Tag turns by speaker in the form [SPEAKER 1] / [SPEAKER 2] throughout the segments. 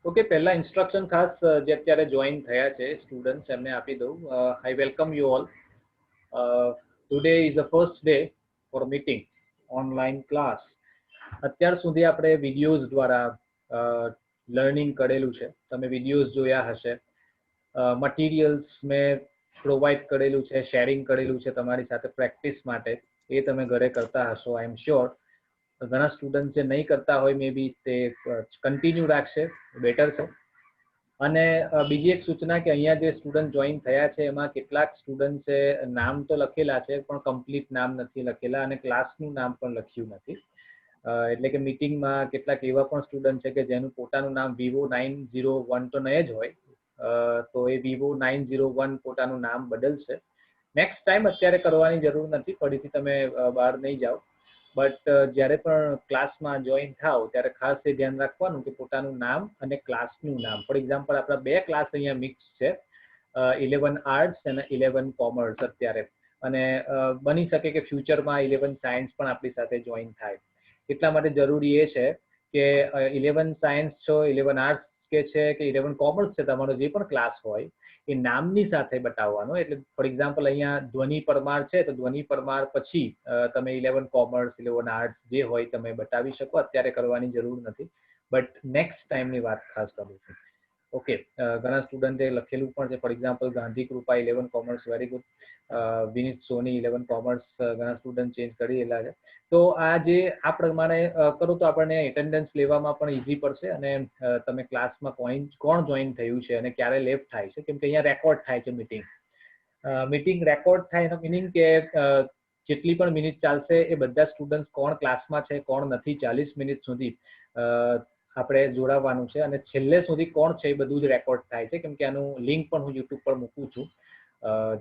[SPEAKER 1] Okay, પહેલા instruction ખાસ જે અત્યારે જોઈન થયા છે સ્ટુડન્ટ્સ એમને આપી દઉં. આઈ welcome you all. Today is the first day four meeting online class. અત્યાર સુધી આપણે વિડીયોઝ દ્વારા લર્નિંગ કરેલું છે. તમે વિડીયોઝ જોયા હશે, મટીરિયલ્સ મેં પ્રોવાઈડ કરેલું છે, શેરિંગ કરેલું છે તમારી સાથે પ્રેક્ટિસ માટે. એ તમે ઘરે કરતા હશો, આઈ એમ શ્યોર. ઘણા સ્ટુડન્ટ જે નહીં કરતા હોય મે બી તે કન્ટિન્યુ રાખશે, બેટર છે. અને બીજી એક સૂચના કે અહીંયા જે સ્ટુડન્ટ જોઈન થયા છે એમાં કેટલાક સ્ટુડન્ટ્સે નામ તો લખેલા છે પણ કમ્પ્લીટ નામ નથી લખેલા અને ક્લાસનું નામ પણ લખ્યું નથી. એટલે કે મીટિંગમાં કેટલાક એવા પણ સ્ટુડન્ટ છે કે જેનું પોતાનું નામ Vivo901 તો નહીં જ હોય. તો એ Vivo901 પોતાનું નામ બદલશે. નેક્સ્ટ ટાઈમ અત્યારે કરવાની જરૂર નથી, ફરીથી તમે બહાર નહીં જાઓ. બટ જ્યારે પણ ક્લાસમાં જોઈન થાવ ત્યારે ખાસ એ ધ્યાન રાખવાનું કે પોતાનું નામ અને ક્લાસનું નામ. ફોર એક્ઝામ્પલ, આપણા બે ક્લાસ અહીંયા મિક્સ છે, 11 આર્ટ્સ અને 11 કોમર્સ અત્યારે. અને બની શકે કે ફ્યુચરમાં 11 સાયન્સ પણ આપણી સાથે જોઈન થાય. એટલા માટે જરૂરી એ છે કે 11 સાયન્સ છો, 11 આર્ટ્સ કે છે કે 11 કોમર્સ છે, તમારો જે પણ ક્લાસ હોય એ નામની સાથે બતાવવાનો. એટલે ફોર એક્ઝામ્પલ અહીંયા ધ્વનિ પરમાર છે તો ધ્વનિ પરમાર પછી તમે 11 કોમર્સ 11 આર્ટ્સ જે હોય તમે બતાવી શકો. અત્યારે કરવાની જરૂર નથી, બટ નેક્સ્ટ ટાઈમની વાત ખાસ કરું છું. ઓકે, ઘણા સ્ટુડન્ટે લખેલું પણ છે. For example Gandhi Kripa 11 commerce, very good. Vinit Soni 11 commerce, ઘણા સ્ટુડન્ટ ચેન્જ કરી રહેલા છે. તો આ જે આ પ્રમાણે કરો તો આપણને એટેન્ડન્સ લેવામાં પણ ઇઝી પડશે અને તમે ક્લાસમાં કોણ જોઈન થયું છે અને ક્યારે લેફ્ટ થાય છે, કેમ કે અહીંયા રેકોર્ડ થાય છે મીટિંગ. મીટિંગ રેકોર્ડ થાય એનો મિનિંગ કે જેટલી પણ મિનિટ ચાલશે એ બધા સ્ટુડન્ટ કોણ ક્લાસમાં છે કોણ નથી 40 મિનિટ સુધી આપણે જોડાવવાનું છે. અને છેલ્લે સુધી કોણ છે એ બધું જ રેકોર્ડ થાય છે, કેમ કે આનું લિંક પણ હું યુટ્યુબ પર મૂકું છું.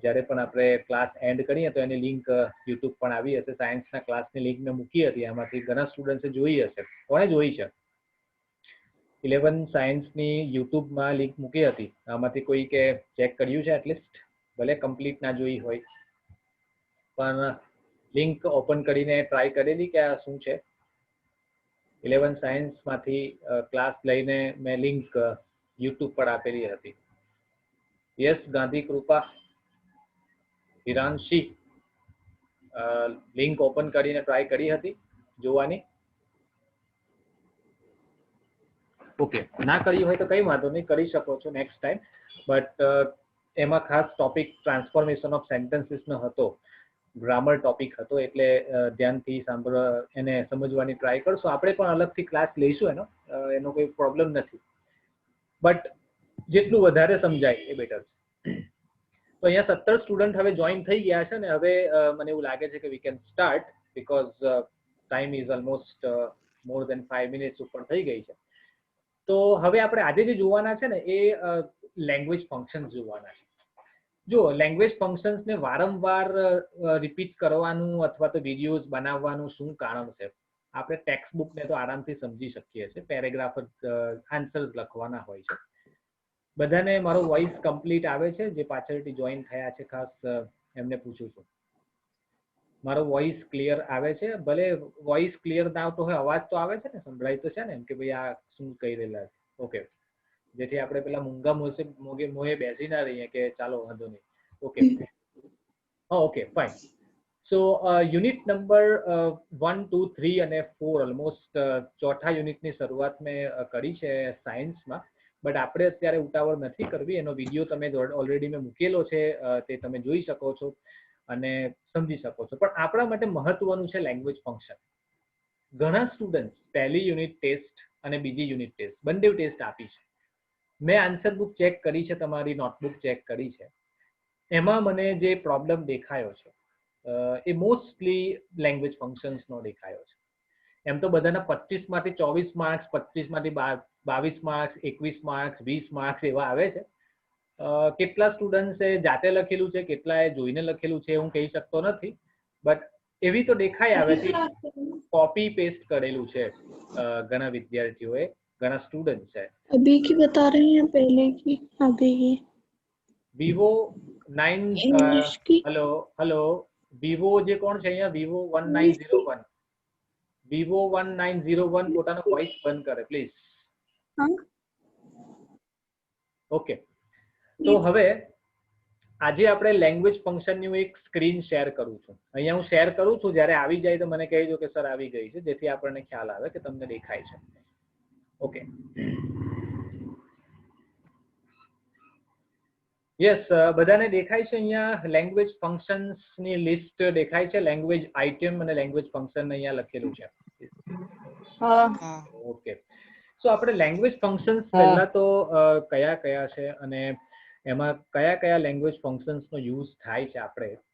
[SPEAKER 1] જ્યારે પણ આપણે ક્લાસ એન્ડ કરીએ તો એની લિંક યુટ્યુબ પણ આવી હશે. સાયન્સના ક્લાસની લિંક મેં મૂકી હતી, આમાંથી ઘણા સ્ટુડન્ટ્સે જોઈ હશે. કોણે જોઈ છે? 11 સાયન્સની યુટ્યુબમાં લિંક મૂકી હતી, આમાંથી કોઈ કે ચેક કર્યું છે? એટલીસ્ટ ભલે કમ્પ્લીટ ના જોઈ હોય પણ લિંક ઓપન કરીને ટ્રાય કરેલી કે આ શું છે? 11 સાયન્સમાંથી ક્લાસ લઈને મેં લિંક યુટ્યુબ પર આપેલી હતી. યસ, ગાંધી કૃપા, હિરાંશી, લિંક ઓપન કરીને ટ્રાય કરી હતી જોવાની? ઓકે, ના કરી હોય તો કંઈ વાંધો નહીં, કરી શકો છો નેક્સ્ટ ટાઈમ. બટ એમાં ખાસ ટોપિક ટ્રાન્સફોર્મેશન ઓફ સેન્ટેન્સીસનો હતો, ગ્રામર ટોપિક હતો, એટલે ધ્યાનથી એને સમજવાની ટ્રાય કરશો. આપણે પણ અલગથી ક્લાસ લઈશું, એનો કોઈ પ્રોબ્લેમ નથી, બટ જેટલું વધારે સમજાય એ બેટર છે. તો અહીંયા 17 સ્ટુડન્ટ હવે જોઈન થઈ ગયા છે ને હવે મને એવું લાગે છે કે we can start, because time is almost more than 5 minutes ઉપર થઈ ગઈ છે. તો હવે આપણે આજે જે જોવાના છે ને એ લેંગ્વેજ ફંક્શન્સ જોવાના છે. જો લેંગ્વેજ ફંક્શન્સને વારંવાર રિપીટ કરવાનું અથવા તો વિડીયોઝ બનાવવાનું શું કારણ છે? આપણે ટેક્સ્ટ બુકને તો આરામથી સમજી શકીએ છીએ, પેરેગ્રાફ આન્સર્સ લખવાના હોય છે. બધાને મારો વોઇસ કમ્પ્લીટ આવે છે? જે પાછળથી જોઈન થયા છે ખાસ એમને પૂછું છું, મારો વોઇસ ક્લિયર આવે છે? ભલે વોઇસ ક્લિયર ના આવતો હોય, અવાજ તો આવે છે ને, સંભળાય તો છે ને એમ કે ભાઈ આ શું કહી રહેલા છે? ઓકે, જેથી આપણે પેલા મૂંગા મોએ બેસી ના રહીએ કે ચાલો વાંધો નહીં. Okay, okay, fine. So unit number 1, 2, 3 અને 4 ઓલમોસ્ટ ચોથા યુનિટની શરૂઆત મેં કરી છે સાયન્સમાં, બટ આપણે અત્યારે ઉતાવળ નથી કરવી. એનો વિડીયો તમે ઓલરેડી મેં મૂકેલો છે, તે તમે જોઈ શકો છો અને સમજી શકો છો. પણ આપણા માટે મહત્વનું છે લેંગ્વેજ ફંક્શન. ઘણા સ્ટુડન્ટ પહેલી યુનિટ ટેસ્ટ અને બીજી યુનિટ ટેસ્ટ બંને ટેસ્ટ આપી છે. મેં આન્સર બુક ચેક કરી છે, તમારી નોટબુક ચેક કરી છે. એમાં મને જે પ્રોબ્લેમ દેખાયો છે એ મોસ્ટલી લેંગ્વેજ ફંક્શન્સનો દેખાયો છે. એમ તો બધાના 25 માંથી 24 માર્ક્સ, 25 માંથી 22 માર્ક્સ, 21 માર્ક્સ, 20 માર્ક્સ એવા આવે છે. કેટલા સ્ટુડન્ટ્સે જાતે લખેલું છે, કેટલાએ જોઈને લખેલું છે હું કહી શકતો નથી, બટ એવી તો દેખાઈ આવે છે कॉपी पेस्ट करेलू है घना विद्यार्थियों घना स्टूडेंट है।
[SPEAKER 2] अभी की बता रहे हैं पहले की? अभी की
[SPEAKER 1] Vivo 9
[SPEAKER 2] इंग्लिश की।
[SPEAKER 1] हेलो हेलो Vivo जे कोण છે અહીંયા? Vivo 1901 Vivo 1901 પોતાનો વોઇસ બંધ કરે પ્લીઝ.
[SPEAKER 2] हाँ
[SPEAKER 1] ઓકે, તો હવે આજે આપણે લેંગ્વેજ ફંક્શનનું એક સ્ક્રીન શેર કરું છું. અહીંયા હું શેર કરું છું, જ્યારે આવી જાય તો મને કહેજો કે સર આવી ગઈ છે, જેથી આપણને ખ્યાલ આવે કે તમને દેખાય છે. ઓકે, યસ, બધાને દેખાય છે? અહીંયા લેંગ્વેજ ફંક્શન્સની લિસ્ટ દેખાય છે, લેંગ્વેજ આઇટમ અને લેંગ્વેજ ફંક્શન અહીંયા લખેલું છે. ઓકે, સો આપણે લેંગ્વેજ ફંક્શન્સ પહેલા તો કયા કયા છે અને એમાં કયા કયા લેંગ્વેજ ફંક્શન્સનો યુઝ થાય છે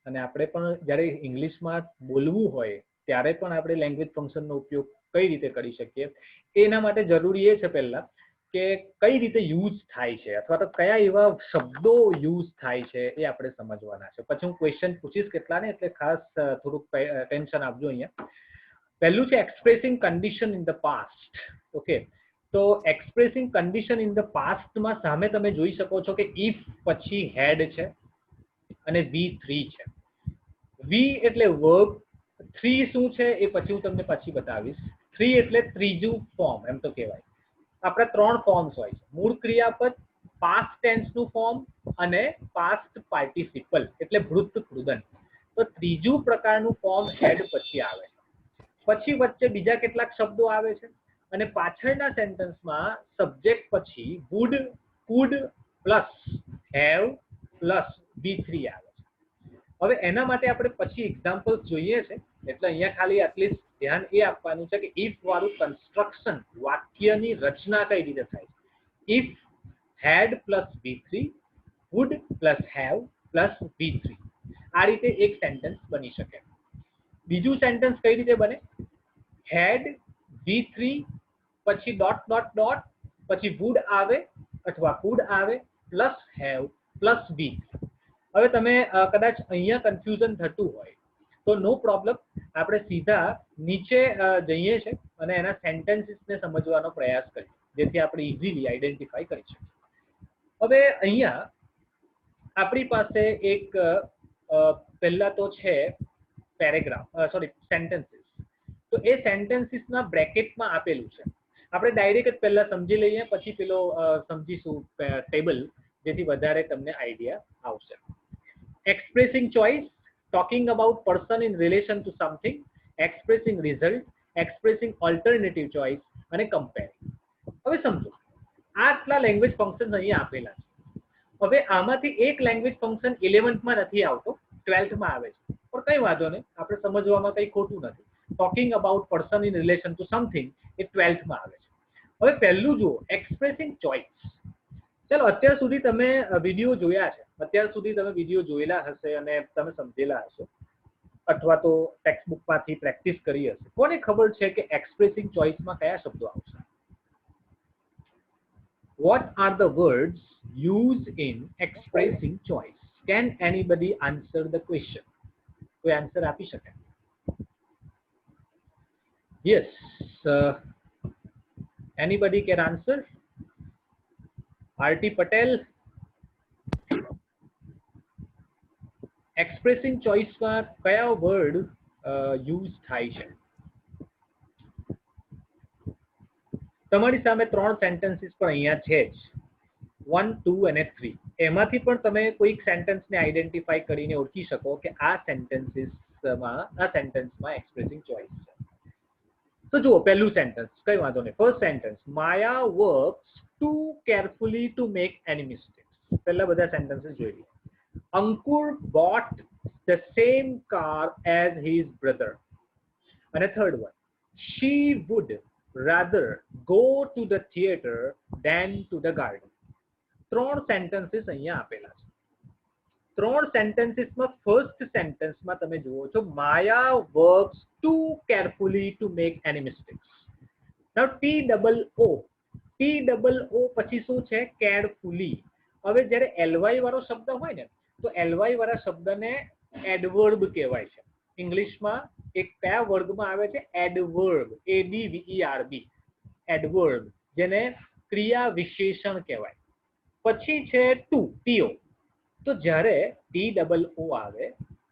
[SPEAKER 1] અને આપણે પણ જ્યારે ઇંગ્લિશમાં બોલવું હોય ત્યારે પણ આપણે લેંગ્વેજ ફંક્શનનો ઉપયોગ કઈ રીતે કરી શકીએ, એના માટે જરૂરી એ છે પહેલા કે કઈ રીતે યુઝ થાય છે અથવા તો કયા એવા શબ્દો યુઝ થાય છે એ આપણે સમજવાના છે. પછી હું ક્વેશ્ચન પૂછીશ કેટલાને, એટલે ખાસ થોડુંક ટેન્શન આપજો. અહીંયા પહેલું છે expressing condition in the past. Okay, તો એક્સપ્રેસિંગ કન્ડિશન ઇન ધ પાસ્ટમાં સામે તમે જોઈ શકો છો કે ઇફ પછી હેડ છે અને V3 છે. વી એટલે વર્બ, 3 શું છે એ પછી હું તમને પછી બતાવીશ. 3 એટલે ત્રીજું ફોર્મ એમ તો કહેવાય. આપણા 3 ફોર્મ્સ હોય છે: મૂળ ક્રિયાપદ, પાસ્ટ ટેન્સનું ફોર્મ અને પાસ્ટ પાર્ટિસિપલ એટલે ભૃતકૃદંત. તો ત્રીજું પ્રકારનું ફોર્મ હેડ પછી આવે છે. પછી વચ્ચે બીજા કેટલાક શબ્દો આવે છે અને પાછળના સેન્ટેન્સમાં સબ્જેક્ટ પછી would, could plus have plus V3 આવે છે. હવે એના માટે આપણે પછી એક્ઝામ્પલ્સ જોઈએ છે, એટલે અહીંયા ખાલી આટલી ધ્યાન એ આપવાનું છે કે ઇફ વાળું કન્સ્ટ્રક્શન, વાક્યની રચના કઈ રીતે થાય. If had plus V3, would plus have plus V3, આ રીતે એક સેન્ટેન્સ બની શકે. બીજું સેન્ટેન્સ કઈ રીતે બને? હેડ V3 પછી ડોટ ડોટ ડોટ પછી વુડ આવે અથવા કુડ આવે પ્લસ હેવ પ્લસ V3. હવે તમે કદાચ અહીંયા કન્ફ્યુઝન થતું હોય તો નો પ્રોબ્લેમ, આપણે સીધા નીચે જઈએ છીએ અને એના સેન્ટેન્સીસને સમજવાનો પ્રયાસ કરીએ, જેથી આપણે ઇઝીલી આઈડેન્ટિફાઈ કરી શકીએ. હવે અહીંયા આપણી પાસે એક પહેલા તો છે સેન્ટેન્સીસ. તો એ સેન્ટેન્સીસના બ્રેકેટમાં આપેલું છે. આપણે ડાયરેક્ટ જ પહેલા સમજી લઈએ, પછી પેલો સમજીશું ટેબલ, જેથી વધારે તમને આઈડિયા આવશે. Expressing choice, talking about person in relation to something, expressing result, expressing alternative choice અને કમ્પેરિંગ. હવે સમજો આટલા લેંગ્વેજ ફંક્શન અહીંયા આપેલા છે. હવે આમાંથી એક લેંગ્વેજ ફંક્શન 11th નથી આવતો, 12th આવે છે, પણ કઈ વાંધો નહીં, આપણે સમજવામાં કંઈ ખોટું નથી. Talking about person in relation to something A 12th આવે છે. હવે પહેલું જુઓ, એક્સપ્રેસિંગ ચોઇસ. ચાલો, અત્યાર સુધી તમે વિડીયો જોયા છે, અત્યાર સુધી તમે વિડીયો જોયેલા હશે અને તમે સમજેલા હશો અથવા તો ટેક્સ્ટબુકમાંથી પ્રેક્ટિસ કરી હશે. કોને ખબર છે કે એક્સપ્રેસિંગ ચોઇસમાં કયા શબ્દો આવશે? What are the words used in expressing choice? Can anybody answer the question? કોઈ આન્સર આપી શકે? Yes, anybody can answer? RT Patel. Expressing ચોઇસમાં કયા વર્ડ યુઝ થાય છે? તમારી સામે 3 સેન્ટેન્સીસ પણ અહીંયા છે જ, 1, 2 અને 3. એમાંથી પણ તમે કોઈક સેન્ટેન્સને આઈડેન્ટિફાઈ કરીને ઓળખી શકો કે આ સેન્ટેન્સમાં એક્સપ્રેસિંગ ચોઇસ છે. તો જુઓ, પહેલું સેન્ટેન્સ કઈ વાંધો નહીં. First sentence, Maya works two carefully to make any mistakes. પહેલા બધા સેન્ટેન્સીસ જોઈ લઈએ. Ankur bought the same car as his brother. And a third one, she would rather go to the theater than to the garden. 3 sentences અહીંયા આપેલા છે. 3 sentencesમાં first સેન્ટેન્સમાં તમે જુઓ છો, Maya works too carefully to make any mistakes. Now TOO પછી શું છે? carefully. હવે જ્યારે ly વાળો શબ્દ હોય ને, તો ly વાળા શબ્દને એડવર્બ કહેવાય છે. ઇંગ્લિશમાં એક કયા વર્ગમાં આવે છે? એડવર્બ, ADVERB, એડવર્બ, જેને ક્રિયા વિશેષણ કહેવાય. પછી છે ટુ, TO. તો જ્યારે TOO આવે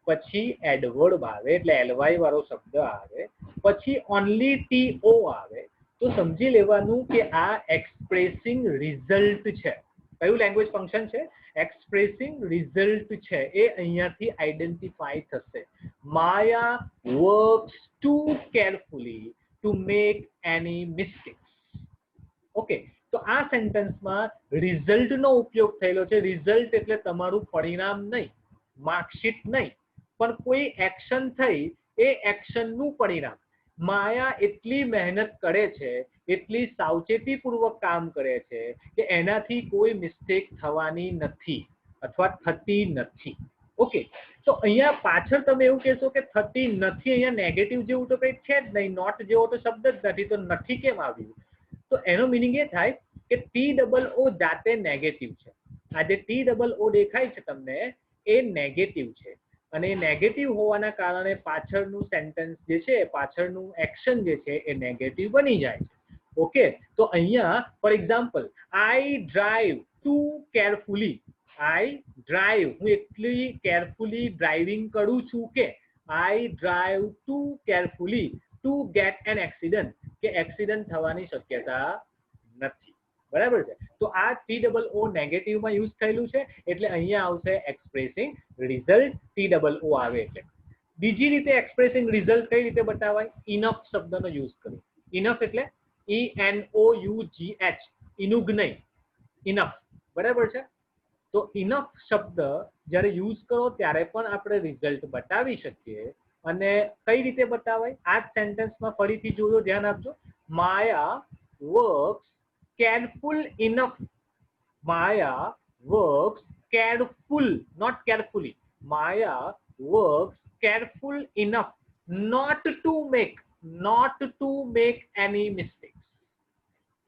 [SPEAKER 1] પછી એડવર્બ આવે એટલે ly વાળો શબ્દ આવે, પછી ઓનલી TO આવે, તો સમજી લેવાનું કે આ એક્સપ્રેસિંગ રિઝલ્ટ છે. કયું લેંગ્વેજ ફંક્શન છે? એક્સપ્રેસિંગ રિઝલ્ટ છે એ અહીંયાથી આઈડેન્ટિફાઈ થશે. Maya works two carefully to make any mistakes. Okay, તો આ સેન્ટેન્સમાં રિઝલ્ટનો ઉપયોગ થયેલો છે. રિઝલ્ટ એટલે તમારું પરિણામ નહીં, માર્કશીટ નહીં, પણ કોઈ એક્શન થઈ એ એક્શનનું પરિણામ. માયા એટલી મહેનત કરે છે, એટલી સાવચેતીપૂર્વક કામ કરે છે કે એનાથી કોઈ મિસ્ટેક થવાની નથી અથવા થતી નથી. ઓકે, તો અહીંયા પાછળ તમે એવું કહેશો કે થતી નથી, અહીંયા નેગેટિવ જેવું તો કંઈ છે જ નહીં, નોટ જેવો તો શબ્દ જ નથી, તો નથી કેમ આવ્યું? તો એનો મિનિંગ એ થાય કે TOO જાતે નેગેટિવ છે. આ જે TOO દેખાય છે તમને એ નેગેટિવ છે, અને એ નેગેટિવ હોવાના કારણે પાછળનું સેન્ટેન્સ જે છે, પાછળનું એક્શન જે છે એ નેગેટિવ બની જાય છે. ઓકે, તો અહીંયા for example, I drive too carefully. I drive, હું એટલી કેરફુલી ડ્રાઇવિંગ કરું છું કે I drive too carefully to get an accident, કે એક્સિડન્ટ થવાની શક્યતા નથી. બરાબર છે? તો આ TOO નેગેટિવમાં યુઝ થયેલું છે, એટલે અહીંયા આવશે એક્સપ્રેસિંગ રિઝલ્ટ. TOO આવે એટલે. બીજી રીતે એક્સપ્રેસિંગ રિઝલ્ટ કઈ રીતે બતાવાય? ઇનફ શબ્દનો યુઝ કરી. ઇનફ એટલે ENOUGH, ઇનુગ નહીં, ઇનફ. બરાબર છે? તો ઇનફ શબ્દ જ્યારે યુઝ કરો ત્યારે પણ આપણે રિઝલ્ટ બતાવી શકીએ. અને કઈ રીતે બતાવાય? આ સેન્ટેન્સમાં ફરીથી જોજો, ધ્યાન આપજો. માયા works careful enough. Maya works careful, not carefully. Maya works careful enough not to make any mistakes.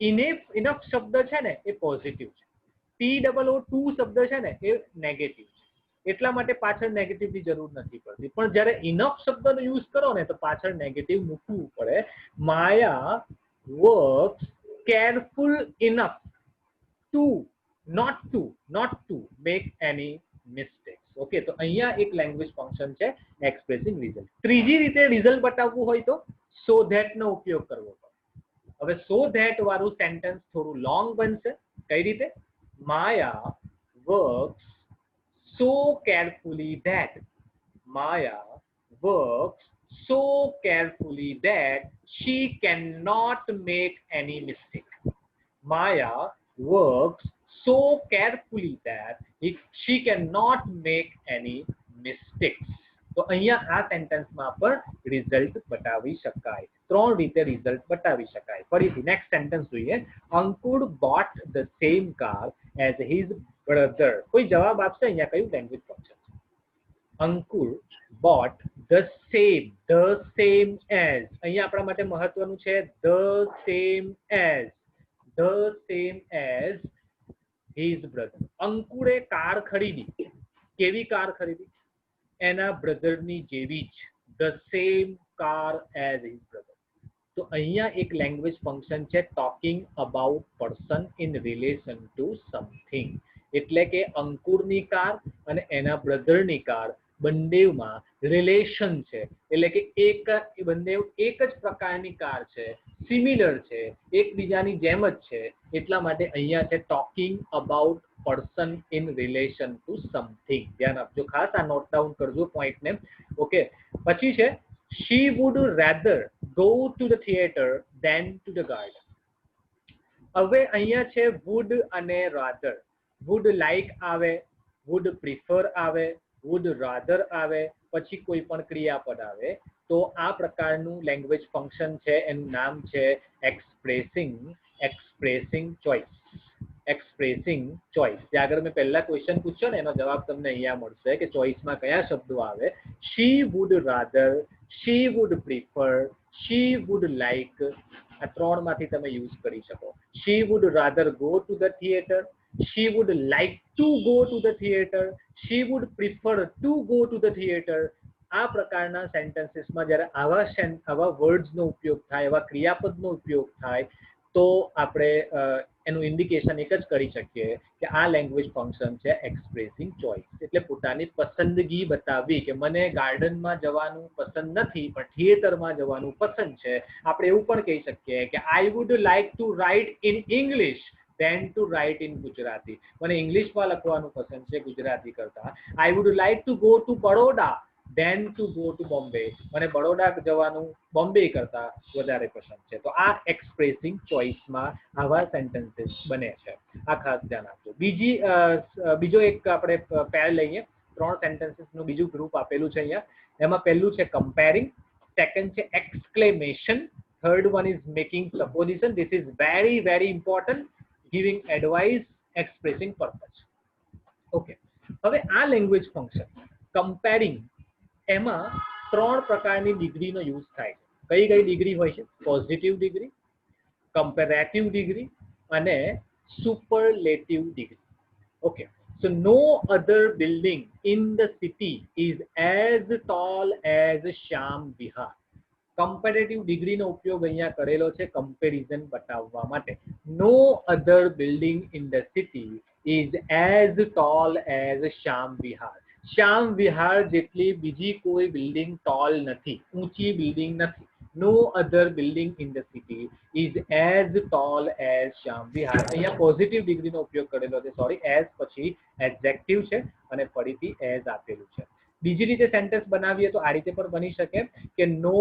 [SPEAKER 1] Enough શબ્દ છે ને એ પોઝિટિવ છે. TOO શબ્દ છે ને એ નેગેટિવ છે, એટલા માટે પાછળ નેગેટિવની જરૂર નથી પડતી. પણ જ્યારે ઇનફ શબ્દનો યુઝ કરો ને તો પાછળ નેગેટિવ મૂકવું પડે. Maya works careful enough to not to make any mistakes. Okay, તો અહીંયા એક લેંગ્વેજ ફંક્શન છે એક્સપ્રેસિંગ રિઝલ્ટ. ત્રીજી રીતે રિઝલ્ટ બતાવવું હોય તો સો ધેટ નો ઉપયોગ કરવો પડે. હવે સો ધેટ વાળું સેન્ટેન્સ થોડું લોંગ બનશે. કઈ રીતે? માયા works so carefully that. Maya works so carefully that she cannot make any mistake. Maya works so carefully that she cannot make any mistakes. તો અહીંયા આ સેન્ટેન્સમાં પણ રિઝલ્ટ બતાવી શકાય. ત્રણ રીતે રિઝલ્ટ બતાવી શકાય. ફરીથી નેક્સ્ટ સેન્ટેન્સ જોઈએ. અંકુર bought the same car as his brother. કોઈ જવાબ આપશે? અહીંયા કયું language function? Ankur bought the same as. અહીંયા આપણા માટે મહત્વનું છે the same as his brother. અંકુરે કાર ખરીદી. કેવી કાર ખરીદી? એના બ્રધરની જેવી જ. the same car as his brother. તો અહીંયા એક લેંગ્વેજ ફંક્શન છે talking about person in relation to something. એટલે કે અંકુરની કાર અને એના બ્રધરની કાર બંનેમાં રિલેશન છે, એટલે કે બંને એક જ પ્રકારની કાર છે, સિમિલર છે, એકબીજાની જેમ જ છે. એટલા માટે અહીંયા છે talking about person in relation to something. ધ્યાન આપજો, ખાસ આ નોટ ડાઉન કરજો પોઈન્ટને. ઓકે, પછી છે she would rather go to the theater than to the garden. હવે અહીંયા છે would અને rather. would like આવે, would prefer આવે, would rather આવે, પછી કોઈ પણ ક્રિયાપદ આવે. તો આ પ્રકારનું લેંગ્વેજ ફંક્શન છે, એનું નામ છે એક્સપ્રેસિંગ ચોઇસ. Expressing choice. જે આગળ મેં પહેલા ક્વેશ્ચન પૂછ્યો ને એનો જવાબ તમને અહીંયા મળશે કે ચોઇસમાં કયા શબ્દો આવે. she would rather, she would prefer, she would like. આ ત્રણમાંથી તમે યુઝ કરી શકો. she would rather go to the theater, she would like to go to the theater, she would prefer to go to the theater. આ પ્રકારના સેન્ટેન્સીસમાં જ્યારે આવા વર્ડ્સનો ઉપયોગ થાય, એવા ક્રિયાપદનો ઉપયોગ થાય, તો આપણે એનું ઇન્ડિકેશન એક જ કરી શકીએ કે આ લેંગ્વેજ ફંક્શન છે એક્સપ્રેસિંગ ચોઇસ. એટલે પોતાની પસંદગી બતાવવી કે મને ગાર્ડનમાં જવાનું પસંદ નથી પણ થિયેટરમાં જવાનું પસંદ છે. આપણે એવું પણ કહી શકીએ કે I would like to write in English than to write in Gujarati. મને ઇંગ્લિશમાં લખવાનું પસંદ છે ગુજરાતી કરતા. I would like to go to Baroda than to go to Bombay. મને બરોડા જવાનું બોમ્બે કરતા વધારે પસંદ છે. તો આ એક્સપ્રેસિંગ ચોઇસમાં આવા સેન્ટેન્સીસ બને છે. આ ખાસ ધ્યાન આપજો. બીજો એક આપણે પેર લઈએ. 3 સેન્ટેન્સીસનું બીજું ગ્રુપ આપેલું છે અહીંયા. એમાં પહેલું છે કમ્પેરિંગ, સેકન્ડ છે exclamation, third one is making supposition. This is very very important, giving advice, expressing purpose. Okay, હવે આ લેંગ્વેજ ફંક્શન કમ્પેરિંગ એમાં 3 પ્રકારની ડિગ્રીનો યુઝ થાય છે. કઈ ડિગ્રી હોય છે? પોઝિટિવ ડિગ્રી, કમ્પેરેટિવ ડિગ્રી અને superlative degree. Okay, so no other building in the city is as tall as Sham Vihar. Comparative ડિગ્રીનો ઉપયોગ અહીંયા કરેલો છે કમ્પેરિઝન બતાવવા માટે. No other building in the city is as tall as Shyam Vihar. Shyam Vihar જેટલી બીજી કોઈ બિલ્ડિંગ ટોલ નથી, ઊંચી બિલ્ડિંગ નથી. No other building in the city is as tall as Shyam Vihar. અહીંયા પોઝિટિવ ડિગ્રીનો ઉપયોગ કરેલો છે. સોરી, એઝ પછી એડજેક્ટિવ છે અને ફરીથી એઝ આપેલું છે. બીજી રીતે સેન્ટેન્સ બનાવીએ તો આ રીતે પણ બની શકે કે no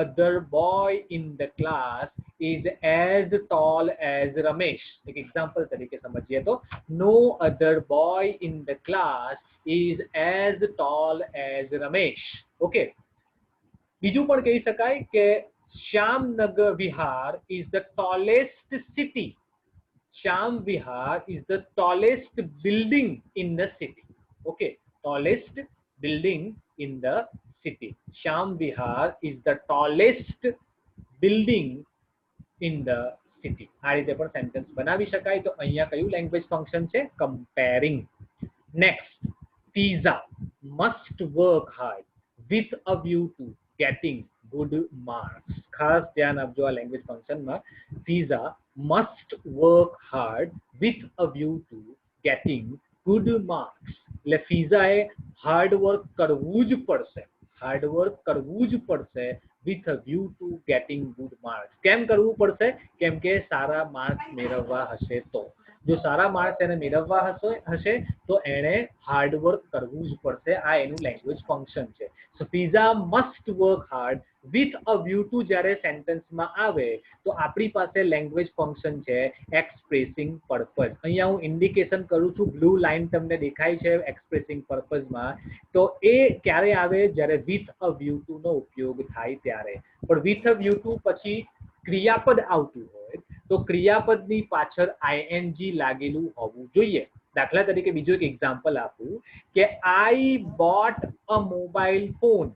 [SPEAKER 1] other boy in the class is as tall as Ramesh. એક એક્ઝામ્પલ તરીકે સમજીએ તો no other boy in the class is as tall as Ramesh. Okay, બીજું પણ કહી શકાય કે Shyamnagar Vihar is the tallest city. Shyam Vihar is the tallest building in the city. Okay, tallest building in the city. Sham Vihar is the tallest building in the city. આ રીતે પણ sentence બનાવી શકાય. તો અહીંયા કયું લેંગ્વેજ ફંક્શન છે? Comparing. Next, PISA must work hard with a view to getting good marks. ખાસ ધ્યાન આપજો આ લેંગ્વેજ ફંક્શનમાં. PISA must work hard with a view to getting good marks. એટલે ફીઝાએ હાર્ડવર્ક કરવું જ પડશે, હાર્ડવર્ક કરવું જ પડશે with a view to getting good marks. કેમ કરવું પડશે? કેમ કે સારા માર્ક્સ મેળવવા હશે તો. જો સારા માર્ક્સ એને મેળવવા હશે તો એણે હાર્ડવર્ક કરવું જ પડશે. આ એનું લેંગ્વેજ ફંક્શન છે. So Pizza must work hard with a view to જ્યારે સેન્ટેન્સમાં આવે તો આપણી પાસે લેંગ્વેજ ફંક્શન છે એક્સપ્રેસિંગ પર્પઝ. અહીંયા હું ઇન્ડિકેશન કરું છું, બ્લુ લાઇન તમને દેખાય છે એક્સપ્રેસિંગ પર્પઝમાં. તો એ ક્યારે આવે? જ્યારે વિથ અ વ્યૂ ટુ નો ઉપયોગ થાય ત્યારે. પણ વિથ અ વ્યૂ ટુ પછી ક્રિયાપદ આવતું હોય તો ક્રિયાપદની પાછળ આઈએનજી લાગેલું હોવું જોઈએ. દાખલા તરીકે બીજો એક એક્ઝામ્પલ આપું કે આઈ bought a mobile phone.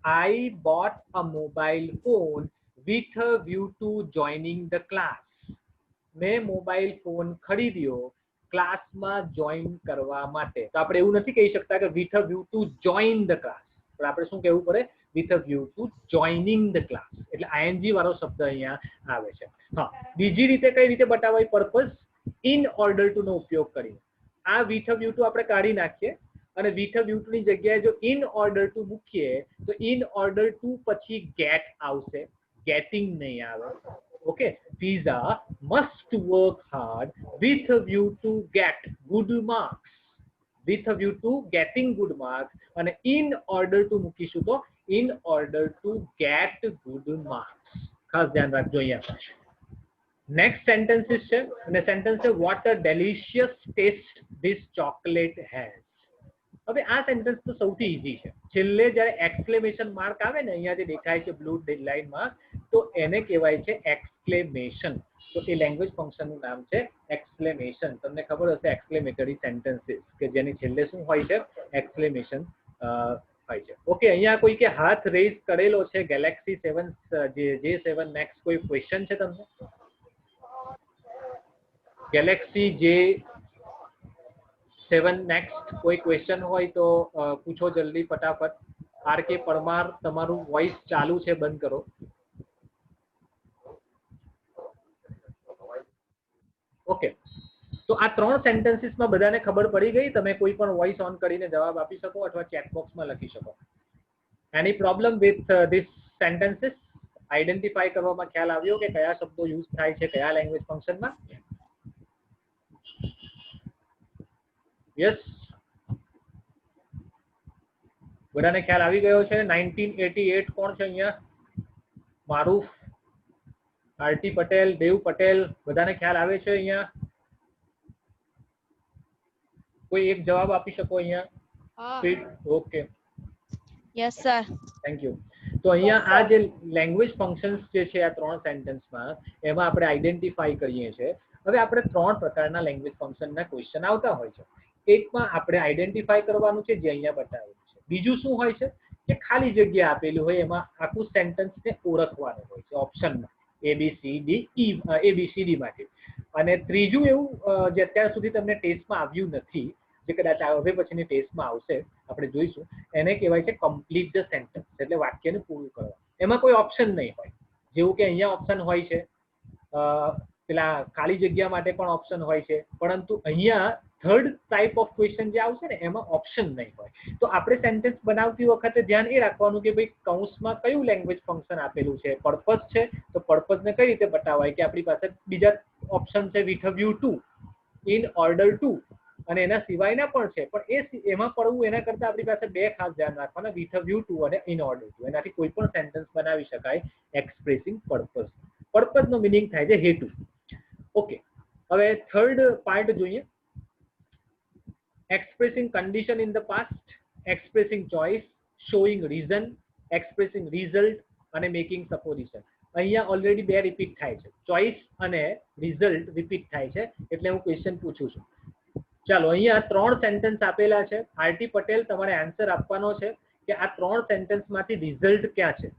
[SPEAKER 1] I bought a mobile phone with a view to joining the class. મેં મોબાઈલ ફોન ખરીદ્યો ક્લાસમાં જોઈન કરવા માટે. તો આપણે એવું નથી કહી શકતા કે with a view to join the class. પણ આપણે શું કહેવું પડે? with a view to joining the class. એટલે ing વાળો શબ્દ અહીંયા આવે છે. હા, બીજી રીતે કઈ રીતે બતાવાય પર્પઝ? in order to નો ઉપયોગ કરીને. આ with a view to આપણે કાઢી નાખીએ અને with a view to ની જગ્યાએ જો in order to મૂકીએ તો in order to પછી get આવશે, getting નહીં આવે. Okay, PISA must work hard with a view to get good marks. with a view to getting good marks અને in order to મૂકીશું તો in order to get good marks. ખાસ ધ્યાન રાખજો અહીંયા. નેક્સ્ટ સેન્ટેન્સીસ છે અને સેન્ટેન્સ છે what a delicious taste this chocolate has. હવે આ સેન્ટેન્સ તો સૌથી ઈઝી છે. છેલ્લે જ્યારે એક્સક્લેમેશન માર્ક આવે ને અહીંયા જે દેખાય છે બ્લુ લાઇનમાં, તો એને કહેવાય છે એક્સક્લેમેશન. તો એ લેંગ્વેજ ફંક્શનનું નામ છે એક્સક્લેમેશન. તમને ખબર હશે એક્સક્લેમેટરી સેન્ટેન્સીસ કે જેની છેલ્લે શું હોય છે? એક્સક્લેમેશન હોય છે. ઓકે, અહીંયા કોઈ કે હાથ રેઝ કરેલો છે ગેલેક્સી 7 J7 નેક્સ્ટ. કોઈ ક્વેશ્ચન છે તમને? ગેલેક્સી J7 નેક્સ્ટ કોઈ ક્વેશ્ચન હોય તો પૂછો જલ્દી ફટાફટ. આર કે પરમાર તમારું વોઇસ ચાલુ છે, બંધ કરો. ઓકે, તો આ 3 સેન્ટેન્સીસમાં બધાને ખબર પડી ગઈ? તમે કોઈ પણ વોઇસ ઓન કરીને જવાબ આપી શકો અથવા ચેટ બોક્સમાં લખી શકો. Any problem with this sentences? Identify કરવામાં ખ્યાલ આવ્યો કે કયા શબ્દો યુઝ થાય છે કયા લેંગ્વેજ ફંક્શનમાં? યસ, બધાને ખ્યાલ આવી ગયો છે? 1988 કોણ છે અહીંયા? મારૂફ, આરટી પટેલ, દેવ પટેલ, બધાને ખ્યાલ આવે છે અહીંયા? કોઈ એક જવાબ આપી શકો અહીંયા? Okay,
[SPEAKER 3] yes sir.
[SPEAKER 1] Thank you. તો અહીંયા આ જે લેંગ્વેજ ફંક્શન્સ જે છે આ 3 સેન્ટેન્સમાં એમાં આપણે આઈડેન્ટિફાઈ કરીએ છીએ. હવે આપણે 3 પ્રકારના લેંગ્વેજ ફંક્શનના ક્વેશ્ચન આવતા હોય છે. એકમાં આપણે આઈડેન્ટિફાઈ કરવાનું છે જે અહીંયા બતાવેલું છે. બીજું શું હોય છે કે ખાલી જગ્યા આપેલું હોય એમાં આખું સેન્ટેન્સને ઓળખવાનું હોય છે ઓપ્શનમાં ABCD માટે. અને ત્રીજું એવું જે અત્યાર સુધી તમને ટેસ્ટમાં આવ્યું નથી, જે કદાચ હવે પછીની ટેસ્ટમાં આવશે, આપણે જોઈશું, એને કહેવાય છે કમ્પ્લીટ ધ સેન્ટેન્સ, એટલે વાક્યને પૂરું કરવા. એમાં કોઈ ઓપ્શન નહીં હોય, જેવું કે અહીંયા ઓપ્શન હોય છે, પેલા ખાલી જગ્યા માટે પણ ઓપ્શન હોય છે, પરંતુ અહીંયા થર્ડ ટાઈપ ઓફ ક્વેશ્ચન જે આવશે ને એમાં ઓપ્શન નહીં હોય. તો આપણે સેન્ટેન્સ બનાવતી વખતે ધ્યાન એ રાખવાનું કે ભાઈ કૌંસમાં કયું લેંગ્વેજ ફંક્શન આપેલું છે. પર્પઝ છે તો પર્પઝને કઈ રીતે બતાવાય કે આપણી પાસે બીજા ઓપ્શન છે with a view two, in order to, અને એના સિવાયના પણ છે, પણ એમાં પડવું એના કરતા આપણી પાસે બે ખાસ ધ્યાન રાખવાના, વિથ અ વ્યૂ ટુ અને ઇન ઓર્ડર ટુ. એનાથી કોઈ પણ સેન્ટેન્સ બનાવી શકાય એક્સપ્રેસિંગ પર્પઝ. પર્પઝનો મિનિંગ થાય છે હેતુ. ઓકે, હવે થર્ડ પાર્ટ જોઈએ. expressing condition in the past, expressing choice, showing reason, expressing result અને making supposition. અહીંયા ઓલરેડી બે રિપીટ થાય છે, ચોઇસ અને રિઝલ્ટ રિપીટ થાય છે, એટલે હું ક્વેશ્ચન પૂછું છું. ચાલો, અહીંયા 3 સેન્ટેન્સ આપેલા છે. આરટી પટેલ, તમારે આન્સર આપવાનો છે કે આ 3 સેન્ટેન્સમાંથી રિઝલ્ટ ક્યાં છે.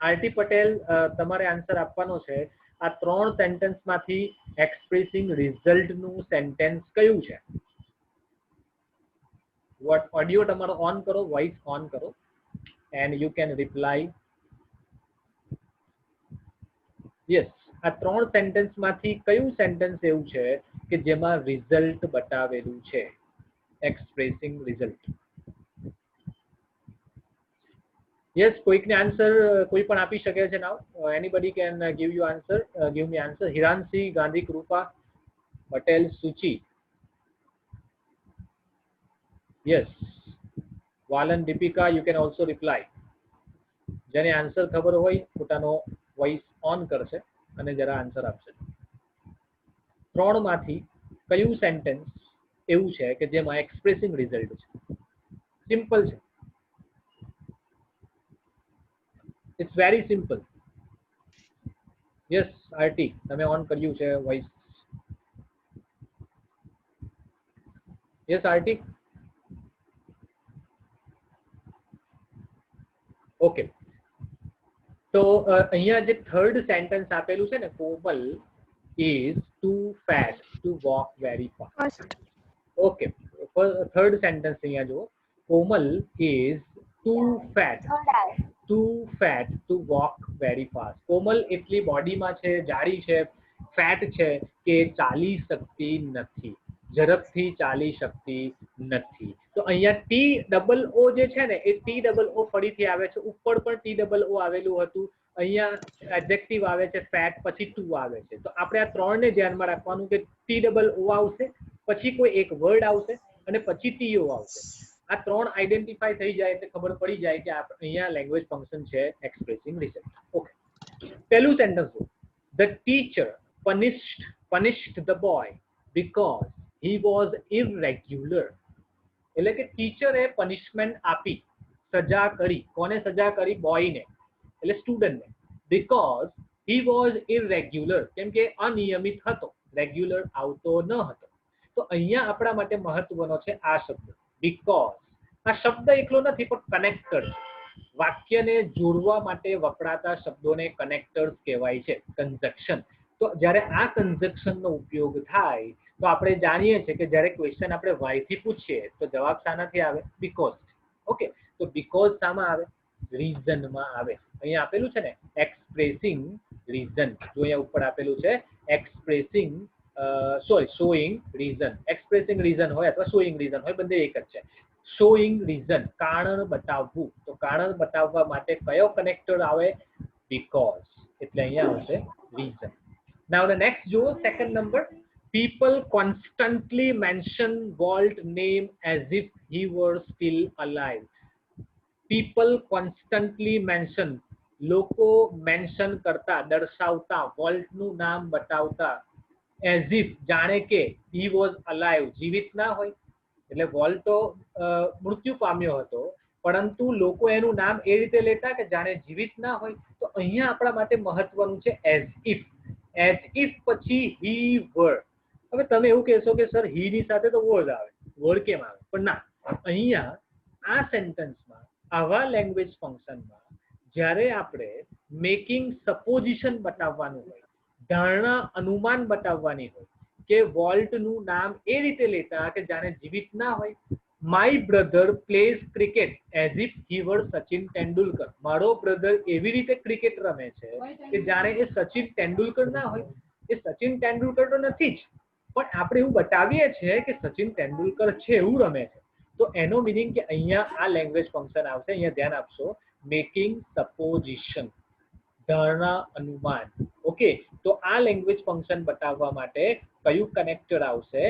[SPEAKER 1] આરટી પટેલ, તમારે આન્સર આપવાનો છે આ 3 સેન્ટેન્સમાંથી એક્સપ્રેસિંગ રિઝલ્ટનું સેન્ટેન્સ કયું છે. ઓડિયો તમારો ઓન કરો, વોઇસ ઓન કરો, and you can reply. Yes, આ 3 સેન્ટેન્સમાંથી કયું સેન્ટેન્સ એવું છે કે જેમાં રિઝલ્ટ બતાવેલું છે, એક્સપ્રેસિંગ રિઝલ્ટ. યસ, કોઈકને આન્સર કોઈ પણ આપી શકે છે. Now anybody can give you answer, give me answer. Hiransi, Gandhi Krupa, Patel Suchi. Yes, Valan Deepika, you can also reply. જેને આન્સર ખબર હોય પોતાનો વોઇસ ઓન કરશે અને જરા આન્સર આપશે. 3 માંથી કયું સેન્ટેન્સ એવું છે કે જેમાં એક્સપ્રેસિંગ રિઝલ્ટ છે. સિમ્પલ છે, it's very simple. Yes, RT, તમે ઓન કર્યું છે વોઇસ. Yes RT. ઓકે, તો અહીંયા જે થર્ડ સેન્ટેન્સ આપેલું છે ને, Komal is too fat to walk very fast. Okay, third sentence અહીંયા જુઓ. Komal is too fat to walk very fast. Komal એટલી બોડીમાં છે, જાડી છે, ફેટ છે કે ચાલી શકતી નથી, ઝડપથી ચાલી શકતી નથી. તો અહીંયા TOO જે છે ને એ TOO ફરીથી આવે છે. ઉપર પણ TOO આવેલું હતું, અહીંયા એડજેક્ટિવ આવે છે ફેટ, પછી ટુ આવે છે. તો આપણે આ 3 ને ધ્યાનમાં રાખવાનું કે TOO આવશે, પછી કોઈ એક વર્ડ આવશે અને પછી TO આવશે. આ 3 આઈડેન્ટિફાઈ થઈ જાય એટલે ખબર પડી જાય કે અહીંયા લેંગ્વેજ ફંક્શન છે એક્સપ્રેસિંગ રિઝલ્ટ. ઓકે, પહેલું સેન્ટેન્સ જો. The teacher punished the boy because he was irregular. એટલે કે ટીચરે પનિશમેન્ટ આપી, સજા કરી. કોને સજા કરી? બોયને, એટલે સ્ટુડન્ટને. બીકોઝ હી વોઝ ઇરેગ્યુલર, કેમ કે અનિયમિત હતો, રેગ્યુલર આવતો ન હતો. તો અહીંયા આપણા માટે મહત્વનો છે આ શબ્દ બીકોઝ. આ શબ્દ એકલો નથી પણ કનેક્ટર છે. વાક્યને જોડવા માટે વપરાતા શબ્દોને કનેક્ટર્સ કહેવાય છે, કન્જક્શન. તો જ્યારે આ કન્જક્શનનો ઉપયોગ થાય તો આપણે જાણીએ છીએ કે જ્યારે ક્વેશ્ચન આપણે વાય થી પૂછીએ તો જવાબ શાનાથી આવે? બીકોઝ. ઓકે, તો બીકોઝ શામાં આવે? રીઝનમાં આવે. અહીંયા આપેલું છે ને એક્સપ્રેસિંગ રીઝન. જો અહીંયા ઉપર આપેલું છે expressing showing reason. Expressing reason હોય અથવા શોઈંગ રીઝન હોય, બંને એક જ છે. શોઈંગ રીઝન, કારણ બતાવવું. તો કારણ બતાવવા માટે કયો કનેક્ટર આવે? because. એટલે અહીંયા આવશે reason. Now the next જો second number, people constantly mention Walt name as if he were still alive. People constantly mention, લોકો મેન્શન કરતા, દર્શાવતા, વોલ્ટનું નામ બતાવતા, as if જાણે કે he was alive, જીવિત ના હોય. એટલે વોલ્ટ તો મૃત્યુ પામ્યો હતો, પરંતુ લોકો એનું નામ એ રીતે લેતા કે જાણે જીવિત ના હોય. તો અહીંયા આપણા માટે મહત્વનું છે as if. as if પછી he were. હવે તમે એવું કહેશો કે સર he ની સાથે તો was આવે, word કેમ આવે? પણ ના, અહીંયા આ સેન્ટેન્સમાં આવા લેંગ્વેજ ફંક્શનમાં જ્યારે આપણે મેકિંગ સપોઝિશન બતાવવાનું હોય, ધારણા અનુમાન બતાવવાની હોય કે વોલ્ટનું નામ એ રીતે લેતા કે જાણે જીવિત ના હોય. My brother plays cricket as if he were Sachin Tendulkar. મારો બ્રધર એવી રીતે ક્રિકેટ રમે છે કે જાણે એ સચિન તેંડુલકર ના હોય. એ સચિન તેંડુલકર તો નથી જ, પણ આપણે એવું બતાવીએ છીએ કે સચિન તેંડુલકર છે, એવું રમે છે. તો એનો મિનિંગ કે અહીંયા આ લેંગ્વેજ ફંક્શન આવશે. અહીંયા ધ્યાન આપશો, મેકિંગ સપોઝિશન, ધારણા અનુમાન. ઓકે, તો આ લેંગ્વેજ ફંક્શન બતાવવા માટે કયું કનેક્ટર આવશે?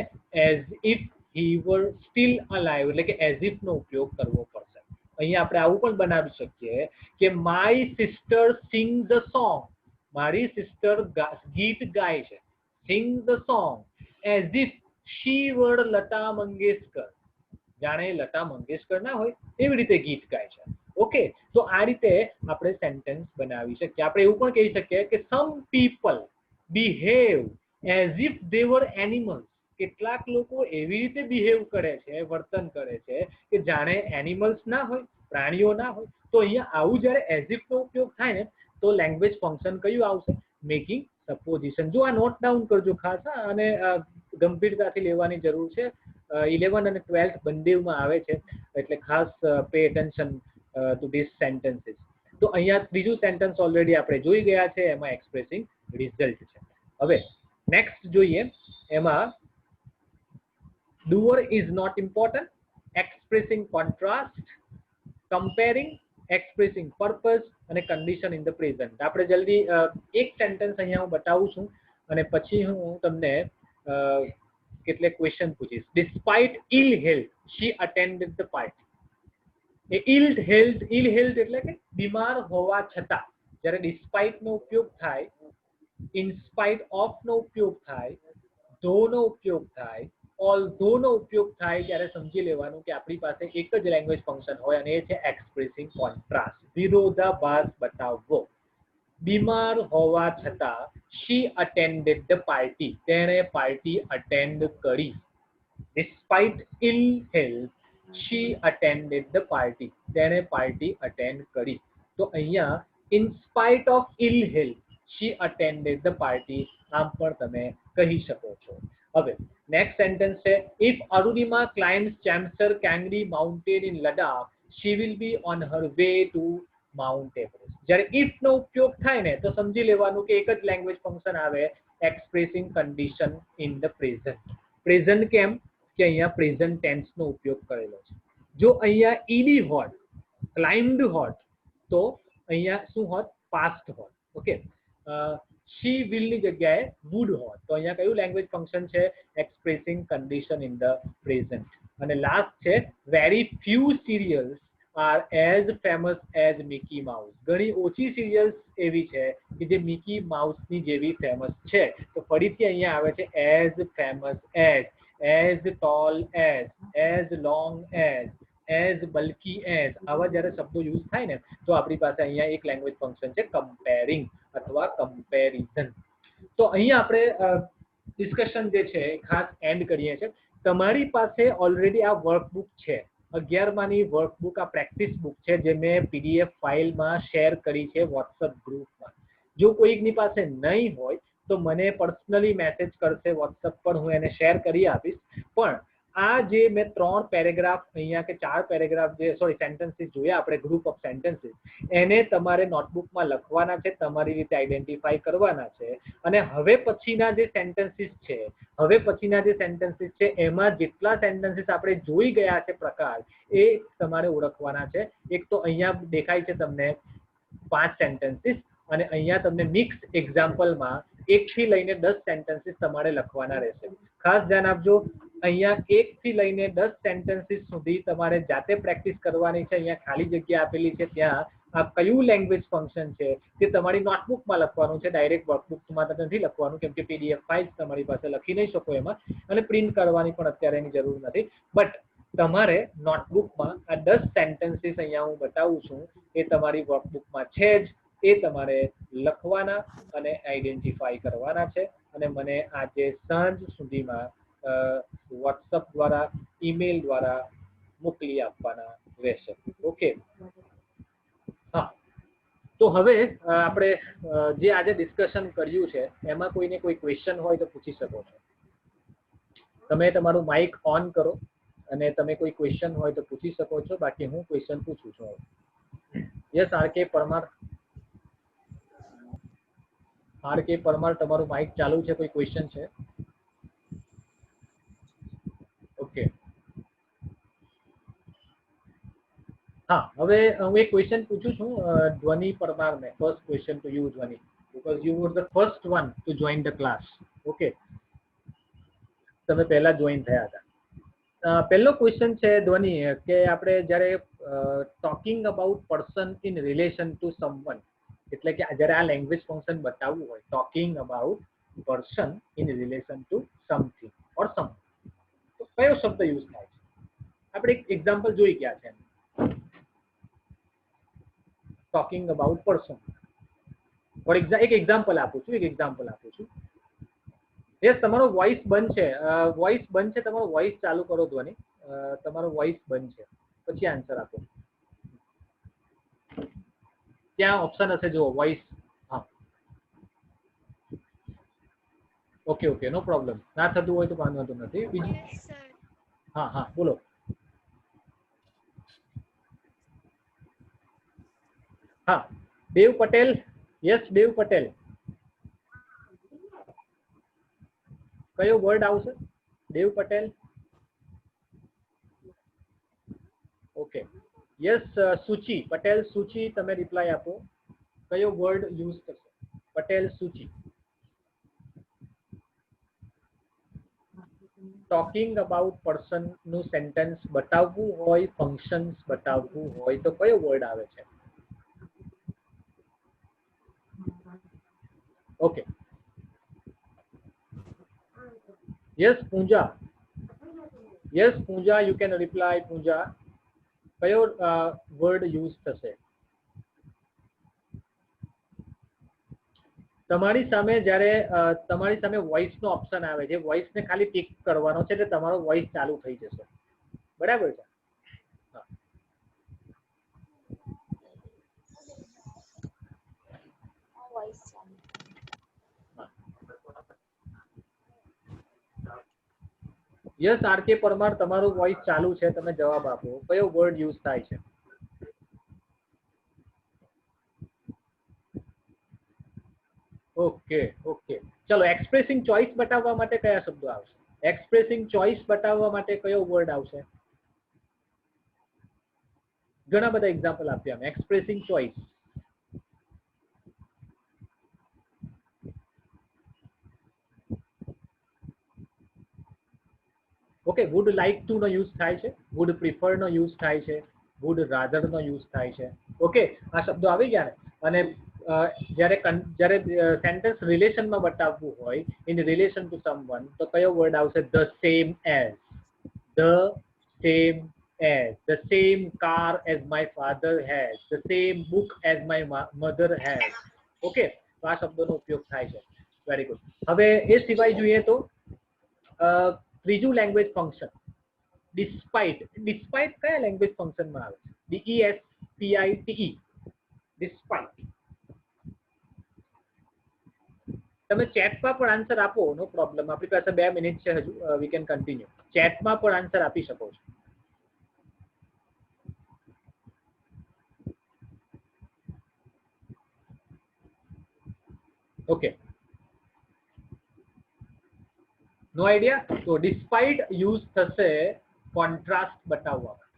[SPEAKER 1] As if he were still alive, એટલે કે એઝ ઇફ નો ઉપયોગ કરવો પડશે. અહીંયા આપણે આવું પણ બનાવી શકીએ કે my sister sing the song. મારી સિસ્ટર ગીત ગાય છે, sing the song as if she were Lata Mangeshkar. જાણે લતા મંગેશકર ના હોય એવી રીતે ગીત ગાય છે. ઓકે, તો આ રીતે આપણે સેન્ટેન્સ બનાવી શકીએ. આપણે એવું પણ કહી શકીએ કે some people behave as if they were animals. કેટલાક લોકો એવી રીતે બિહેવ કરે છે, વર્તન કરે છે કે જાણે એનિમલ્સ ના હોય, પ્રાણીઓ ના હોય. તો અહીંયા આવું જ્યારે એઝ ઇફ નો ઉપયોગ થાય ને તો લેંગ્વેજ ફંક્શન કયું આવશે? Making supposition. જો આ નોટ ડાઉન કરજો ખાસ, અને ગંભીરતાથી લેવાની જરૂર છે. 11 અને 12 બંનેમાં આવે છે, એટલે ખાસ pay attention two this sentences. તો અહીંયા ત્રીજું સેન્ટેન્સ ઓલરેડી આપણે જોઈ ગયા છે, એમાં એક્સપ્રેસિંગ રિઝલ્ટ છે. હવે નેક્સ્ટ જોઈએ, એમાં doer is not important, expressing contrast, comparing, expressing purpose અને condition in the present. આપણે જલ્દી એક સેન્ટેન્સ અહીંયા હું બતાવું છું અને પછી હું તમને કેટલાક ક્વેશ્ચન પૂછીશ. Despite ill health, she attended the party. ill health એટલે કે બીમાર હોવા છતાં. જ્યારે despite નો ઉપયોગ થાય, in spite of નો ઉપયોગ થાય, though નો ઉપયોગ થાય, although નો ઉપયોગ થાય, ત્યારે સમજી લેવાનું કે આપણી પાસે એક જ લેંગ્વેજ ફંક્શન હોય અને એ છે એક્સપ્રેસિંગ કોન્ટ્રાસ્ટ, વિરોધાભાસ બતાવવો. બીમાર હોવા છતાં she attended the party. તેણે પાર્ટી અટેન્ડ કરી. Despite ill health, she attended the party. તેણે પાર્ટી અટેન્ડ કરી. તો અહીંયા in spite of ill health, she attended the party આમ પણ તમે કહી શકો છો. હવે નેક્સ્ટ સેન્ટેન્સ છે, if Arunima climbs Chamsar Kangri mountain in Ladakh, she will be on her way to Mount Everest. જ્યારે if નો ઉપયોગ થાય ને તો સમજી લેવાનું કે એક જ લેંગ્વેજ ફંક્શન આવે, expressing condition in the present. Present કેમ કે અહીંયા પ્રેઝન્ટ ટેન્સ નો ઉપયોગ કરેલો છે. જો અહીંયા ઈડી હોત, ક્લાઇમ્ડ હોત, તો અહીંયા શું હોત? પાસ્ટ હોત. ઓકે, she will ની જગ્યાએ would હોત. તો અહીંયા કયું લેંગ્વેજ ફંક્શન છે? Expressing condition in the present. અને લાસ્ટ છે, very few serials are as famous as Mickey Mouse. ઘણી ઓછી સિરિયલ્સ એવી છે કે જે મિકી માઉસની જેવી ફેમસ છે. તો ફરીથી અહીંયા આવે છે as famous as tall as long as bulky as. આવા જ્યારે શબ્દો યુઝ થાય ને તો આપણી પાસે અહીંયા એક લેંગ્વેજ ફંક્શન છે કમ્પેરિંગ અથવા કમ્પેરિઝન. તો અહીંયા આપણે ડિસ્કશન જે છે ખાસ એન્ડ કરીએ છીએ. તમારી પાસે ઓલરેડી આ વર્કબુક છે, 11માની વર્કબુક, આ પ્રેક્ટિસ બુક છે જે મેં PDF ફાઇલમાં શેર કરી છે વોટ્સઅપ ગ્રુપમાં. જો કોઈકની પાસે નહીં હોય તો મને પર્સનલી મેસેજ કરશે વોટ્સઅપ પર, હું એને શેર કરી આપીશ. પણ આ જે મેં 3 પેરેગ્રાફ અહીંયા કે 4 પેરેગ્રાફ જે સેન્ટેન્સીસ જોયા આપણે, ગ્રુપ ઓફ સેન્ટેન્સીસ, એને તમારે નોટબુકમાં લખવાના છે, તમારી રીતે આઈડેન્ટિફાઈ કરવાના છે. અને હવે પછીના જે સેન્ટેન્સીસ છે એમાં જેટલા સેન્ટેન્સીસ આપણે જોઈ ગયા છે પ્રકાર, એ તમારે ઓળખવાના છે. એક તો અહીંયા દેખાય છે તમને 5 સેન્ટેન્સીસ, અને અહીંયા તમને મિક્સ એક્ઝામ્પલમાં 1 થી લઈને 10 સેન્ટેન્સીસ તમારે લખવાના રહેશે. ખાસ ધ્યાન આપજો, અહીંયા 1 થી લઈને 10 સેન્ટેન્સીસ સુધી તમારે જાતે પ્રેક્ટિસ કરવાની છે. અહીંયા ખાલી જગ્યા આપેલી છે ત્યાં આ કયું લેંગ્વેજ ફંક્શન છે તે તમારી નોટબુકમાં લખવાનું છે. ડાયરેક્ટ વર્કબુકમાં નથી લખવાનું, કેમ કે પીડીએફ ફાઇલ્સ તમારી પાસે લખી નહીં શકો એમાં, અને પ્રિન્ટ કરવાની પણ અત્યારે એની જરૂર નથી. બટ તમારે નોટબુકમાં આ 10 સેન્ટેન્સીસ અહીંયા હું બતાવું છું એ તમારી વર્કબુકમાં છે જ, એ તમારે લખવાના અને આઈડેન્ટિફાઈ કરવાના છે, અને મને આજે સાંજ સુધીમાં વોટ્સઅપ દ્વારા, ઈમેલ દ્વારા મોકલી આપવાના રહેશે. ઓકે, હા. તો હવે આપણે જે આજે ડિસ્કશન કર્યું છે એમાં કોઈને કોઈ ક્વેશ્ચન હોય તો પૂછી શકો છો. તમે તમારું માઇક ઓન કરો અને તમે કોઈ ક્વેશ્ચન હોય તો પૂછી શકો છો. બાકી હું ક્વેશ્ચન પૂછું છું. Yes, R K Parmar. R K Parmar, તમારું માઇક ચાલુ છે. કોઈ ક્વેશ્ચન છે? ઓકે, હા. હવે હું એક ક્વેશ્ચન પૂછું છું ધ્વનિ પરમારને. ફર્સ્ટ ક્વેશ્ચન ટુ યુ ધ્વનિ, because you were the first one to join the class. Okay, તમે પહેલા જોઈન થયા હતા. પહેલો ક્વેશ્ચન છે ધ્વનિ કે આપણે જ્યારે talking about person in relation to someone, એટલે કે જ્યારે આ લેંગ્વેજ ફંક્શન બતાવવું હોય, talking about person in relation to something or some, તો કયો શબ્દ યુઝ થાય છે? આપણે એક એક્ઝામ્પલ જોઈ ગયા છે. ટોકિંગ અબાઉટ પર્સન, ફોર એક એક્ઝામ્પલ આપું છું. યસ, તમારો વોઇસ બંધ છે. તમારો વોઇસ ચાલુ કરો ધ્વનિ. તમારો વોઇસ બંધ છે, પછી આન્સર આપો. ત્યાં ઓપ્શન હશે, જુઓ વોઇસ. હા, ઓકે, નો પ્રોબ્લેમ. ના થતું હોય તો વાંધો નથી. બીજું? હા હા, બોલો. હા, દેવ પટેલ. યસ, દેવ પટેલ. કયો વર્ડ આવશે દેવ પટેલ? Okay, yes, Suchi Patel. સુચિ, તમે રિપ્લાય આપો. કયો વર્ડ યુઝ થશે? Patel Suchi. Talking about person નું સેન્ટેન્સ બતાવવું હોય, ફંક્શન્સ બતાવવું હોય તો કયો વર્ડ આવે છે? Okay, yes Pooja. Yes Pooja, you can reply. Pooja, કયો વર્ડ યુઝ થશે? તમારી સામે જ્યારે તમારી સામે વોઇસ નો ઓપ્શન આવે છે, વોઇસ ને ખાલી ટિક કરવાનો છે એટલે તમારો વોઇસ ચાલુ થઈ જશે. બરાબર છે? યસ, આર કે પરમાર, તમારું વોઇસ ચાલુ છે. તમે જવાબ આપો. કયો વર્ડ યુઝ થાય છે? ઓકે, ચલો. એક્સપ્રેસિંગ ચોઇસ બતાવવા માટે કયા શબ્દો આવશે? એક્સપ્રેસિંગ ચોઇસ બતાવવા માટે કયો વર્ડ આવશે? ઘણા બધા એક્ઝામ્પલ આપ્યા અમે. Expressing choice. Okay, would like to નો યુઝ થાય છે, વુડ પ્રિફર નો યુઝ થાય છે, વુડ રાધર નો યુઝ થાય છે. ઓકે, આ શબ્દો આવી ગયા ને. અને જ્યારે સેન્ટેન્સ રિલેશનમાં બતાવવું હોય, ઇન રિલેશન ટુ સમવન, તો કયો વર્ડ આવશે? The same as. The same as. The same car as my father has. The same book as my mother has. Okay, તો આ શબ્દોનો ઉપયોગ થાય છે. Very good. હવે એ સિવાય જોઈએ તો ત્રીજું લેંગ્વેજ ફંક્શન ડિસ્પાઇટ. ડિસ્પાઇટ કયા લેંગ્વેજ ફંક્શનમાં આવે છે? DESPITE. ડિસ્પાઇટ. તમે ચેટમાં પણ આન્સર આપો, નો પ્રોબ્લેમ. આપણી પાસે 2 મિનિટ છે હજુ. We can continue. ચેટમાં પણ આન્સર આપી શકો છો. ઓકે, નો આઈડિયા. તો ડિસ્પાઇટ યુઝ થશે કોન્ટ્રાસ્ટ બતાવવા માટે.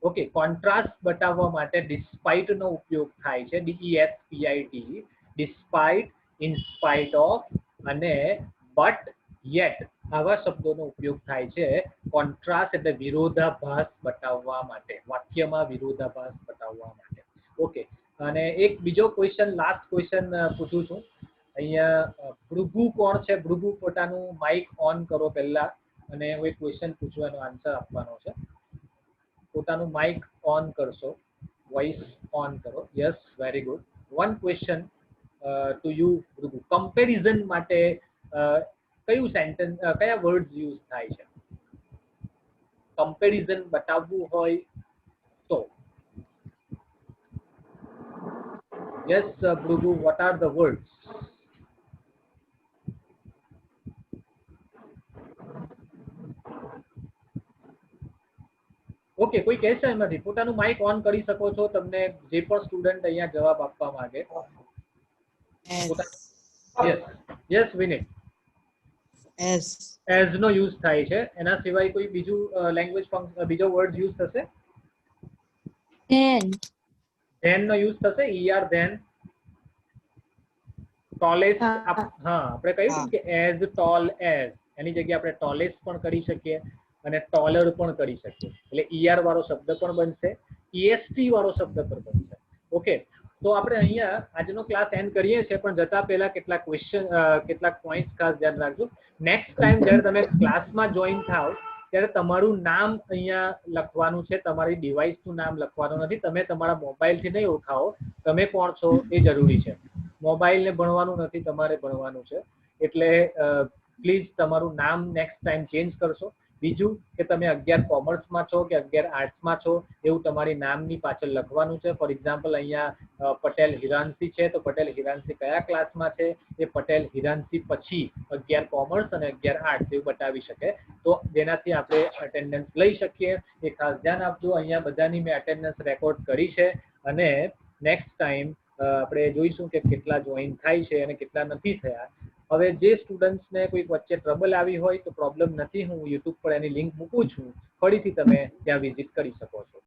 [SPEAKER 1] ઓકે, કોન્ટ્રાસ્ટ બતાવવા માટે ડિસ્પાઇટ નો ઉપયોગ થાય છે, DESPIT, despite, in spite of અને બટ, યેટ આવા શબ્દોનો ઉપયોગ થાય છે કોન્ટ્રાસ્ટ એટલે વિરોધાભાસ બતાવવા માટે, વાક્યમાં વિરોધાભાસ બતાવવા માટે. ઓકે, અને એક બીજો ક્વેશ્ચન, લાસ્ટ ક્વેશ્ચન પૂછું છું. અહીંયા ભૃગુ કોણ છે? ભૃગુ પોતાનું માઇક ઓન કરો પહેલા, અને હું એક ક્વેશ્ચન પૂછવાનો આન્સર આપવાનો છે. પોતાનું માઇક ઓન કરશો, વોઇસ ઓન કરો. Yes, very good. One question to you Bhrigu. Comparison માટે કયું સેન્ટેન્સ, કયા વર્ડ્સ યુઝ થાય છે? કમ્પેરિઝન બતાવવું હોય તો. Yes Bhrigu, what are the words? Okay, કોઈ કહેશે નથી. પોતાનું માઇક ઓન કરી શકો છો, તમને જે પણ સ્ટુડન્ટ અહીંયા જવાબ આપવા માંગે. યસ યસ વિનીત. એઝ નો યુઝ થાય છે. એના સિવાય કોઈ બીજું લેંગ્વેજ બીજો વર્ડ યુઝ થશે? ધેન નો યુઝ થશે, ER ધેન. ટોલેસ્ટ, હા આપણે કહ્યું કે એઝ ટોલ એઝ, એની જગ્યાએ આપણે ટોલેસ્ટ પણ કરી શકીએ અને ટોલર પણ કરી શકીએ. એટલે ER વાળો શબ્દ પણ બનશે, EST વાળો શબ્દ પણ બનશે. ઓકે, તો આપણે અહીંયા આજનો ક્લાસ એન્ડ કરીએ છીએ, પણ જતા પહેલા કેટલાક ક્વેશ્ચન, કેટલાક પોઈન્ટ્સ ખાસ ધ્યાન રાખજો. નેક્સ્ટ ટાઈમ જ્યારે તમે ક્લાસમાં જોઈન થાવ ત્યારે તમારું નામ અહીંયા લખવાનું છે, તમારી ડિવાઇસનું નામ લખવાનું નથી. તમે તમારા મોબાઈલથી નહીં ઓળખાવો તમે કોણ છો એ જરૂરી છે. મોબાઈલને ભણવાનું નથી, તમારે ભણવાનું છે. એટલે પ્લીઝ તમારું નામ નેક્સ્ટ ટાઈમ ચેન્જ કરશો. બીજું કે તમે 11 કોમર્સમાં છો કે 11 આર્ટ્સમાં છો એવું તમારી નામની પાછળ લખવાનું છે. ફોર એક્ઝામ્પલ અહીંયા પટેલ હિરાંશી છે, તો પટેલ હિરાંશી કયા ક્લાસમાં છે એ પટેલ હિરાંશી પછી 11 કોમર્સ અને 11 આર્ટ્સ એવું બતાવી શકે, તો જેનાથી આપણે અટેન્ડન્સ લઈ શકીએ. એ ખાસ ધ્યાન આપજો. અહીંયા બધાની મેં અટેન્ડન્સ રેકોર્ડ કરી છે, અને નેક્સ્ટ ટાઈમ આપણે જોઈશું કે કેટલા જોઈન થાય છે અને કેટલા નથી થયા. હવે જે સ્ટુડન્ટ્સને કોઈક વચ્ચે ટ્રબલ આવી હોય તો પ્રોબ્લેમ નથી, હું યુટ્યુબ પર એની લિંક મૂકું છું, ફરીથી તમે ત્યાં વિઝિટ કરી શકો છો.